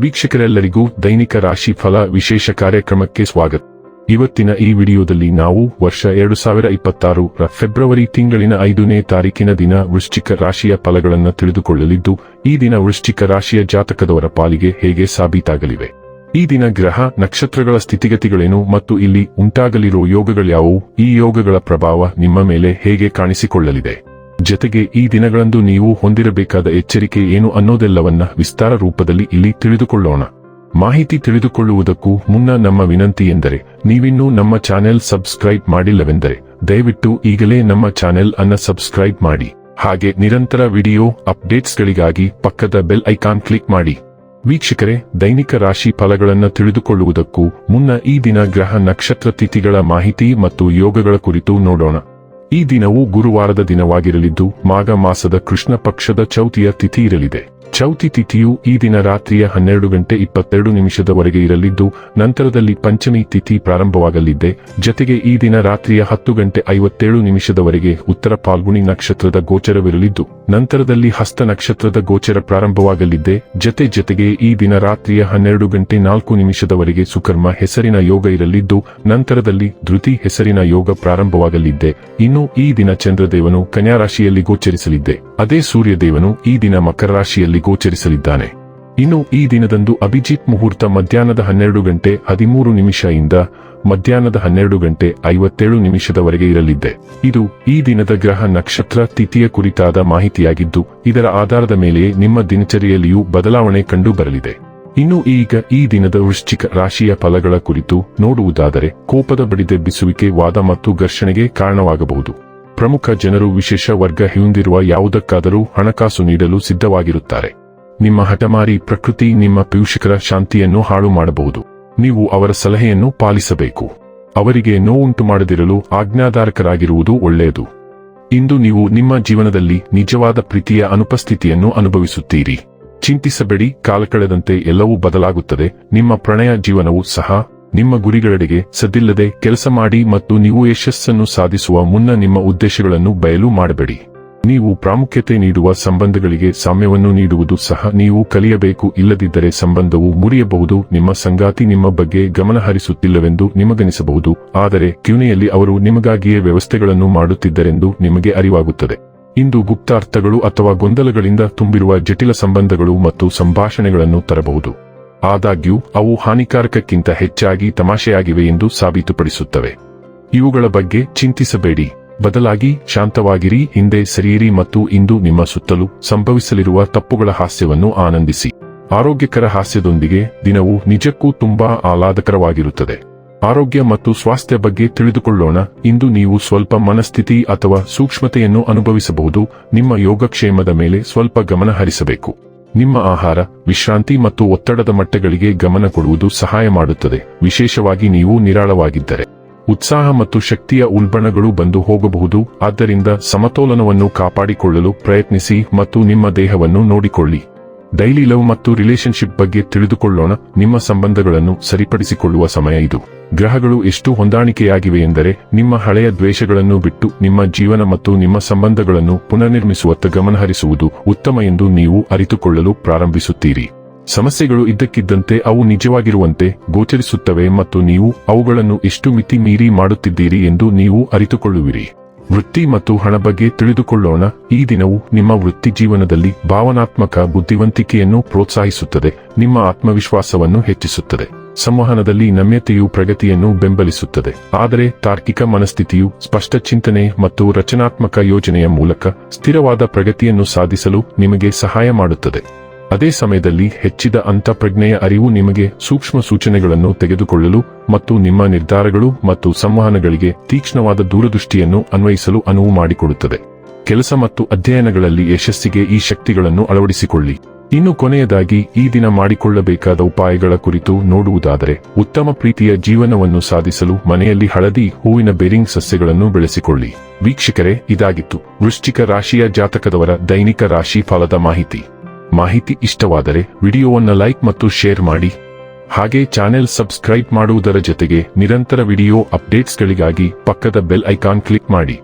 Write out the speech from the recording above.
ವೀಕ್ಷಕರೆಲ್ಲರಿಗೂ ದೈನಿಕ ರಾಶಿ ಫಲ ವಿಶೇಷ ಕಾರ್ಯಕ್ರಮಕ್ಕೆ ಸ್ವಾಗತ. ಇವತ್ತಿನ ಈ ವಿಡಿಯೋದಲ್ಲಿ ನಾವು ವರ್ಷ 2026 ರ ಫೆಬ್ರವರಿ ತಿಂಗಳಿನ 5ನೇ ತಾರೀಕಿನ ದಿನ ವೃಶ್ಚಿಕ ರಾಶಿಯ ಫಲಗಳನ್ನು ತಿಳಿದುಕೊಳ್ಳಲಿದ್ದು, ಈ ದಿನ ವೃಶ್ಚಿಕ ರಾಶಿಯ ಜಾತಕದವರ ಪಾಲಿಗೆ ಹೇಗೆ ಸಾಬೀತಾಗಲಿವೆ, ಈ ದಿನ ಗ್ರಹ ನಕ್ಷತ್ರಗಳ ಸ್ಥಿತಿಗತಿಗಳೇನು ಮತ್ತು ಇಲ್ಲಿ ಉಂಟಾಗಲಿರುವ ಯೋಗಗಳ್ಯಾವುವು, ಈ ಯೋಗಗಳ ಪ್ರಭಾವ ನಿಮ್ಮ ಮೇಲೆ ಹೇಗೆ ಕಾಣಿಸಿಕೊಳ್ಳಲಿದೆ, ಜತೆಗೆ ಈ ದಿನಗಳಂದು ನೀವು ಹೊಂದಿರಬೇಕಾದ ಎಚ್ಚರಿಕೆ ಏನು ಅನ್ನೋದೆಲ್ಲವನ್ನ ವಿಸ್ತಾರ ರೂಪದಲ್ಲಿ ಇಲ್ಲಿ ತಿಳಿದುಕೊಳ್ಳೋಣ. ಮಾಹಿತಿ ತಿಳಿದುಕೊಳ್ಳುವುದಕ್ಕೂ ಮುನ್ನ ನಮ್ಮ ವಿನಂತಿ ಎಂದರೆ, ನೀವಿನ್ನೂ ನಮ್ಮ ಚಾನೆಲ್ ಸಬ್ಸ್ಕ್ರೈಬ್ ಮಾಡಿಲ್ಲವೆಂದರೆ ದಯವಿಟ್ಟು ಈಗಲೇ ನಮ್ಮ ಚಾನೆಲ್ ಅನ್ನು ಸಬ್ಸ್ಕ್ರೈಬ್ ಮಾಡಿ. ಹಾಗೆ ನಿರಂತರ ವಿಡಿಯೋ ಅಪ್ಡೇಟ್ಸ್ಗಳಿಗಾಗಿ ಪಕ್ಕದ ಬೆಲ್ ಐಕಾನ್ ಕ್ಲಿಕ್ ಮಾಡಿ. ವೀಕ್ಷಕರೇ, ದೈನಿಕ ರಾಶಿ ಫಲಗಳನ್ನು ತಿಳಿದುಕೊಳ್ಳುವುದಕ್ಕೂ ಮುನ್ನ ಈ ದಿನ ಗ್ರಹ ನಕ್ಷತ್ರ ತಿಥಿಗಳ ಮಾಹಿತಿ ಮತ್ತು ಯೋಗಗಳ ಕುರಿತು ನೋಡೋಣ. ಈ ದಿನವು ಗುರುವಾರದ ದಿನವಾಗಿರಲಿದ್ದು, ಮಾಘ ಮಾಸದ ಕೃಷ್ಣ ಪಕ್ಷದ ಚೌತಿಯ ತಿಥಿ ಇರಲಿದೆ. ಚೌತಿ ತಿಥಿಯು ಈ ದಿನ ರಾತ್ರಿಯ 12:22 ಇರಲಿದ್ದು, ನಂತರದಲ್ಲಿ ಪಂಚಮಿ ತಿಥಿ ಪ್ರಾರಂಭವಾಗಲಿದೆ. ಜತೆಗೆ ಈ ದಿನ ರಾತ್ರಿಯ 10:57 ಉತ್ತರ ಫಾಲ್ಗುಣಿ ನಕ್ಷತ್ರದ ಗೋಚರವಿರಲಿದ್ದು, ನಂತರದಲ್ಲಿ ಹಸ್ತ ನಕ್ಷತ್ರದ ಗೋಚರ ಪ್ರಾರಂಭವಾಗಲಿದೆ. ಜತೆಗೆ ಈ ದಿನ ರಾತ್ರಿಯ 12:04 ಸುಕರ್ಮ ಹೆಸರಿನ ಯೋಗ ಇರಲಿದ್ದು, ನಂತರದಲ್ಲಿ ಧೃತಿ ಹೆಸರಿನ ಯೋಗ ಪ್ರಾರಂಭವಾಗಲಿದೆ. ಇನ್ನು ಈ ದಿನ ಚಂದ್ರದೇವನು ಕನ್ಯಾ ರಾಶಿಯಲ್ಲಿ ಗೋಚರಿಸಲಿದೆ. ಅದೇ ಸೂರ್ಯದೇವನು ಈ ದಿನ ಮಕರ ರಾಶಿಯಲ್ಲಿ ಗೋಚರಿಸಲಿದ್ದಾನೆ. ಇನ್ನು ಈ ದಿನದಂದು ಅಭಿಜಿತ್ ಮುಹೂರ್ತ ಮಧ್ಯಾಹ್ನದ 12:13 ಇಂದ ಮಧ್ಯಾಹ್ನದ 12:57 ಇರಲಿದೆ. ಇದು ಈ ದಿನದ ಗ್ರಹ ನಕ್ಷತ್ರ ತಿಥಿಯ ಕುರಿತಾದ ಮಾಹಿತಿಯಾಗಿದ್ದು, ಇದರ ಆಧಾರದ ಮೇಲೆಯೇ ನಿಮ್ಮ ದಿನಚರಿಯಲ್ಲಿಯೂ ಬದಲಾವಣೆ ಕಂಡು ಬರಲಿದೆ. ಇನ್ನು ಈಗ ಈ ದಿನದ ವೃಶ್ಚಿಕ ರಾಶಿಯ ಫಲಗಳ ಕುರಿತು ನೋಡುವುದಾದರೆ, ಕೋಪದ ಬಡಿದೆಬ್ಬಿಸುವಿಕೆ, ವಾದ ಮತ್ತು ಘರ್ಷಣೆಗೆ ಕಾರಣವಾಗಬಹುದು. ಪ್ರಮುಖ ಜನರು ವಿಶೇಷ ವರ್ಗ ಹೊಂದಿರುವ ಯಾವುದಕ್ಕಾದರೂ ಹಣಕಾಸು ನೀಡಲು ಸಿದ್ಧವಾಗಿರುತ್ತಾರೆ. ನಿಮ್ಮ ಹಠಮಾರಿ ಪ್ರಕೃತಿ ನಿಮ್ಮ ಪೋಷಕರ ಶಾಂತಿಯನ್ನು ಹಾಳು ಮಾಡಬಹುದು. ನೀವು ಅವರ ಸಲಹೆಯನ್ನು ಪಾಲಿಸಬೇಕು. ಅವರಿಗೆ ನೋವುಂಟು ಮಾಡದಿರಲು ಆಜ್ಞಾಧಾರಕರಾಗಿರುವುದು ಒಳ್ಳೆಯದು. ಇಂದು ನೀವು ನಿಮ್ಮ ಜೀವನದಲ್ಲಿ ನಿಜವಾದ ಪ್ರೀತಿಯ ಅನುಪಸ್ಥಿತಿಯನ್ನು ಅನುಭವಿಸುತ್ತೀರಿ. ಚಿಂತಿಸಬೇಡಿ, ಕಾಲ ಕಳೆದಂತೆ ಎಲ್ಲವೂ ಬದಲಾಗುತ್ತದೆ. ನಿಮ್ಮ ಪ್ರಣಯ ಜೀವನವೂ ಸಹ ನಿಮ್ಮ ಗುರಿಗಳೆಡೆಗೆ ಸದ್ದಿಲ್ಲದೆ ಕೆಲಸ ಮಾಡಿ ಮತ್ತು ನೀವು ಯಶಸ್ಸನ್ನು ಸಾಧಿಸುವ ಮುನ್ನ ನಿಮ್ಮ ಉದ್ದೇಶಗಳನ್ನು ಬಯಲು ಮಾಡಬೇಡಿ. ನೀವು ಪ್ರಾಮುಖ್ಯತೆ ನೀಡುವ ಸಂಬಂಧಗಳಿಗೆ ಸಾಮ್ಯವನ್ನು ನೀಡುವುದು ಸಹ ನೀವು ಕಲಿಯಬೇಕು. ಇಲ್ಲದಿದ್ದರೆ ಸಂಬಂಧವು ಮುರಿಯಬಹುದು. ನಿಮ್ಮ ಸಂಗಾತಿ ನಿಮ್ಮ ಬಗ್ಗೆ ಗಮನ ಹರಿಸುತ್ತಿಲ್ಲವೆಂದು ನಿಮಗನಿಸಬಹುದು, ಆದರೆ ಕೊನೆಯಲ್ಲಿ ಅವರು ನಿಮಗಾಗಿಯೇ ವ್ಯವಸ್ಥೆಗಳನ್ನು ಮಾಡುತ್ತಿದ್ದರೆಂದು ನಿಮಗೆ ಅರಿವಾಗುತ್ತದೆ. ಇಂದು ಗುಪ್ತಾರ್ಥಗಳು ಅಥವಾ ಗೊಂದಲಗಳಿಂದ ತುಂಬಿರುವ ಜಟಿಲ ಸಂಬಂಧಗಳು ಮತ್ತು ಸಂಭಾಷಣೆಗಳನ್ನು ತರಬಹುದು. ಆದಾಗ್ಯೂ ಅವು ಹಾನಿಕಾರಕಕ್ಕಿಂತ ಹೆಚ್ಚಾಗಿ ತಮಾಷೆಯಾಗಿವೆ ಎಂದು ಸಾಬೀತುಪಡಿಸುತ್ತವೆ. ಇವುಗಳ ಬಗ್ಗೆ ಚಿಂತಿಸಬೇಡಿ, ಬದಲಾಗಿ ಶಾಂತವಾಗಿರಿ, ಹಿಂದೆ ಸರಿಯಿರಿ ಮತ್ತು ಇಂದು ನಿಮ್ಮ ಸುತ್ತಲೂ ಸಂಭವಿಸಲಿರುವ ತಪ್ಪುಗಳ ಹಾಸ್ಯವನ್ನು ಆನಂದಿಸಿ. ಆರೋಗ್ಯಕರ ಹಾಸ್ಯದೊಂದಿಗೆ ದಿನವು ನಿಜಕ್ಕೂ ತುಂಬಾ ಆಹ್ಲಾದಕರವಾಗಿರುತ್ತದೆ. ಆರೋಗ್ಯ ಮತ್ತು ಸ್ವಾಸ್ಥ್ಯ ಬಗ್ಗೆ ತಿಳಿದುಕೊಳ್ಳೋಣ. ಇಂದು ನೀವು ಸ್ವಲ್ಪ ಮನಸ್ಥಿತಿ ಅಥವಾ ಸೂಕ್ಷ್ಮತೆಯನ್ನು ಅನುಭವಿಸಬಹುದು. ನಿಮ್ಮ ಯೋಗಕ್ಷೇಮದ ಮೇಲೆ ಸ್ವಲ್ಪ ಗಮನ ಹರಿಸಬೇಕು. ನಿಮ್ಮ ಆಹಾರ, ವಿಶ್ರಾಂತಿ ಮತ್ತು ಒತ್ತಡದ ಮಟ್ಟಗಳಿಗೆ ಗಮನ ಕೊಡುವುದು ಸಹಾಯ ಮಾಡುತ್ತದೆ, ವಿಶೇಷವಾಗಿ ನೀವು ನಿರಾಳವಾಗಿದ್ದರೆ. ಉತ್ಸಾಹ ಮತ್ತು ಶಕ್ತಿಯ ಉಲ್ಬಣಗಳು ಬಂದು ಹೋಗಬಹುದು, ಆದ್ದರಿಂದ ಸಮತೋಲನವನ್ನು ಕಾಪಾಡಿಕೊಳ್ಳಲು ಪ್ರಯತ್ನಿಸಿ ಮತ್ತು ನಿಮ್ಮ ದೇಹವನ್ನು ನೋಡಿಕೊಳ್ಳಿ. ಡೈಲಿ ಲವ್ ಮತ್ತು ರಿಲೇಶನ್ಶಿಪ್ ಬಗ್ಗೆ ತಿಳಿದುಕೊಳ್ಳೋಣ. ನಿಮ್ಮ ಸಂಬಂಧಗಳನ್ನು ಸರಿಪಡಿಸಿಕೊಳ್ಳುವ ಸಮಯ ಇದು. ಗ್ರಹಗಳು ಎಷ್ಟು ಹೊಂದಾಣಿಕೆಯಾಗಿವೆ ಎಂದರೆ, ನಿಮ್ಮ ಹಳೆಯ ದ್ವೇಷಗಳನ್ನು ಬಿಟ್ಟು ನಿಮ್ಮ ಜೀವನ ಮತ್ತು ನಿಮ್ಮ ಸಂಬಂಧಗಳನ್ನು ಪುನರ್ನಿರ್ಮಿಸುವತ್ತ ಗಮನಹರಿಸುವುದು ಉತ್ತಮ ಎಂದು ನೀವು ಅರಿತುಕೊಳ್ಳಲು ಪ್ರಾರಂಭಿಸುತ್ತೀರಿ. ಸಮಸ್ಯೆಗಳು ಇದ್ದಕ್ಕಿದ್ದಂತೆ ಅವು ನಿಜವಾಗಿರುವಂತೆ ಗೋಚರಿಸುತ್ತವೆ ಮತ್ತು ನೀವು ಅವುಗಳನ್ನು ಎಷ್ಟು ಮಿತಿ ಮೀರಿ ಮಾಡುತ್ತಿದ್ದೀರಿ ಎಂದು ನೀವು ಅರಿತುಕೊಳ್ಳುವಿರಿ. ವೃತ್ತಿ ಮತ್ತು ಹಣ ಬಗ್ಗೆ ತಿಳಿದುಕೊಳ್ಳೋಣ. ಈ ದಿನವು ನಿಮ್ಮ ವೃತ್ತಿ ಜೀವನದಲ್ಲಿ ಭಾವನಾತ್ಮಕ ಬುದ್ಧಿವಂತಿಕೆಯನ್ನು ಪ್ರೋತ್ಸಾಹಿಸುತ್ತದೆ, ನಿಮ್ಮ ಆತ್ಮವಿಶ್ವಾಸವನ್ನು ಹೆಚ್ಚಿಸುತ್ತದೆ. ಸಂವಹನದಲ್ಲಿ ನಮ್ಯತೆಯು ಪ್ರಗತಿಯನ್ನು ಬೆಂಬಲಿಸುತ್ತದೆ, ಆದರೆ ತಾರ್ಕಿಕ ಮನಸ್ಥಿತಿಯು ಸ್ಪಷ್ಟ ಚಿಂತನೆ ಮತ್ತು ರಚನಾತ್ಮಕ ಯೋಜನೆಯ ಮೂಲಕ ಸ್ಥಿರವಾದ ಪ್ರಗತಿಯನ್ನು ಸಾಧಿಸಲು ನಿಮಗೆ ಸಹಾಯ ಮಾಡುತ್ತದೆ. ಅದೇ ಸಮಯದಲ್ಲಿ ಹೆಚ್ಚಿದ ಅಂತಃಪ್ರಜ್ಞೆಯ ಅರಿವು ನಿಮಗೆ ಸೂಕ್ಷ್ಮ ಸೂಚನೆಗಳನ್ನು ತೆಗೆದುಕೊಳ್ಳಲು ಮತ್ತು ನಿಮ್ಮ ನಿರ್ಧಾರಗಳು ಮತ್ತು ಸಂವಹನಗಳಿಗೆ ತೀಕ್ಷ್ಣವಾದ ದೂರದೃಷ್ಟಿಯನ್ನು ಅನ್ವಯಿಸಲು ಅನುವು ಮಾಡಿಕೊಡುತ್ತದೆ. ಕೆಲಸ ಮತ್ತು ಅಧ್ಯಯನಗಳಲ್ಲಿ ಯಶಸ್ಸಿಗೆ ಈ ಶಕ್ತಿಗಳನ್ನು ಅಳವಡಿಸಿಕೊಳ್ಳಿ. ಇನ್ನು ಕೊನೆಯದಾಗಿ ಈ ದಿನ ಮಾಡಿಕೊಳ್ಳಬೇಕಾದ ಉಪಾಯಗಳ ಕುರಿತು ನೋಡುವುದಾದರೆ, ಉತ್ತಮ ಪ್ರೀತಿಯ ಜೀವನವನ್ನು ಸಾಧಿಸಲು ಮನೆಯಲ್ಲಿ ಹಳದಿ ಹೂವಿನ ಬೇರಿಂಗ್ ಸಸ್ಯಗಳನ್ನು ಬೆಳೆಸಿಕೊಳ್ಳಿ. ವೀಕ್ಷಕರೇ, ಇದಾಗಿತ್ತು ವೃಶ್ಚಿಕ ರಾಶಿಯ ಜಾತಕದವರ ದೈನಿಕ ರಾಶಿ ಫಲದ ಮಾಹಿತಿ ಇಷ್ಟವಾದರೆ ವಿಡಿಯೋವನ್ನು ಲೈಕ್ ಮತ್ತು ಶೇರ್ ಮಾಡಿ. ಹಾಗೆ ಚಾನೆಲ್ ಸಬ್ಸ್ಕ್ರೈಬ್ ಮಾಡುವುದರ ಜೊತೆಗೆ ನಿರಂತರ ವಿಡಿಯೋ ಅಪ್ಡೇಟ್ಸ್ಗಳಿಗಾಗಿ ಪಕ್ಕದ ಬೆಲ್ ಐಕಾನ್ ಕ್ಲಿಕ್ ಮಾಡಿ.